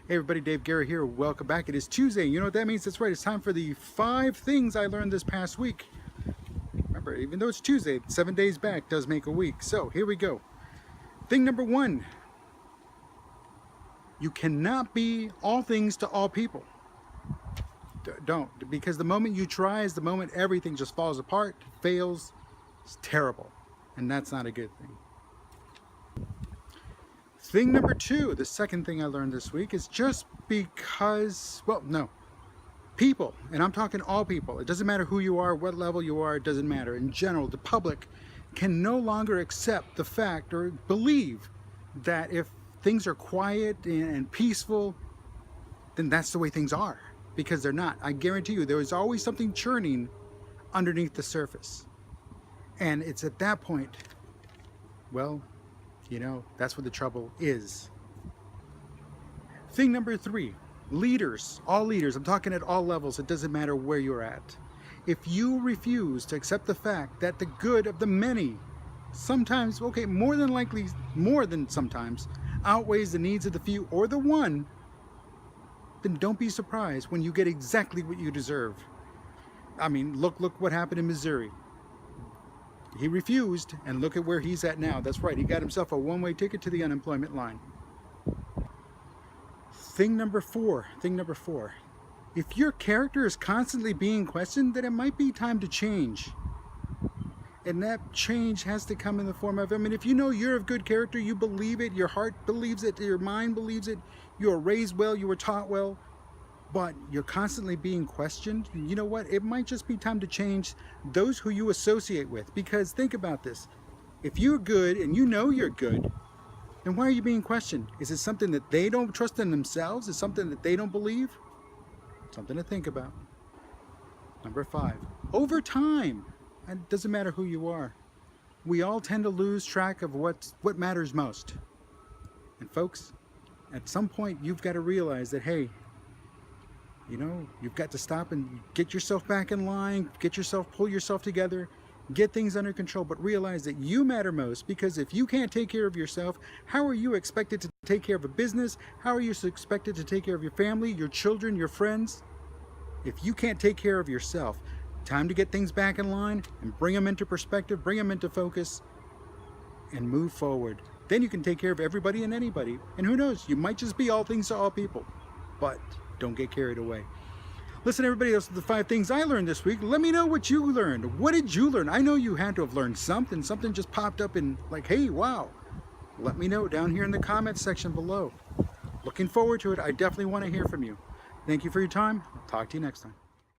Hey everybody, Dave Garrett here. Welcome back. It is Tuesday. You know what that means? That's right. It's time for the 5 things I learned this past week. Remember, even though it's Tuesday, 7 days back does make a week. So here we go. Thing number 1. You cannot be all things to all people. Don't. Because the moment you try is the moment everything just falls apart, fails. It's terrible. And that's not a good thing. Thing number 2, the second thing I learned this week, is just because, well, no, people, and I'm talking all people, it doesn't matter who you are, what level you are, it doesn't matter. In general, the public can no longer accept the fact or believe that if things are quiet and peaceful, then that's the way things are, because they're not. I guarantee you there is always something churning underneath the surface. And it's at that point, well, you know, that's what the trouble is. Thing number 3, leaders, all leaders, I'm talking at all levels, it doesn't matter where you're at. If you refuse to accept the fact that the good of the many, sometimes, okay, more than likely, more than sometimes, outweighs the needs of the few or the one, then don't be surprised when you get exactly what you deserve. I mean, look what happened in Missouri. He refused, and look at where he's at now. That's right, he got himself a one-way ticket to the unemployment line. Thing number 4. If your character is constantly being questioned, then it might be time to change. And that change has to come in the form of, I mean, if you know you're of good character, you believe it, your heart believes it, your mind believes it, you were raised well, you were taught well, but you're constantly being questioned, you know what? It might just be time to change those who you associate with. Because think about this. If you're good and you know you're good, then why are you being questioned? Is it something that they don't trust in themselves? Is it something that they don't believe? Something to think about. Number 5. Over time, and it doesn't matter who you are, we all tend to lose track of what matters most. And folks, at some point you've got to realize that, hey, you know, you've got to stop and get yourself back in line, pull yourself together, get things under control, but realize that you matter most, because if you can't take care of yourself, how are you expected to take care of a business? How are you expected to take care of your family, your children, your friends? If you can't take care of yourself, time to get things back in line and bring them into perspective, bring them into focus, and move forward. Then you can take care of everybody and anybody. And who knows, you might just be all things to all people. But don't get carried away. Listen, everybody, those are the 5 things I learned this week. Let me know what you learned. What did you learn? I know you had to have learned something. Something just popped up and like, hey, wow. Let me know down here in the comments section below. Looking forward to it. I definitely want to hear from you. Thank you for your time. I'll talk to you next time.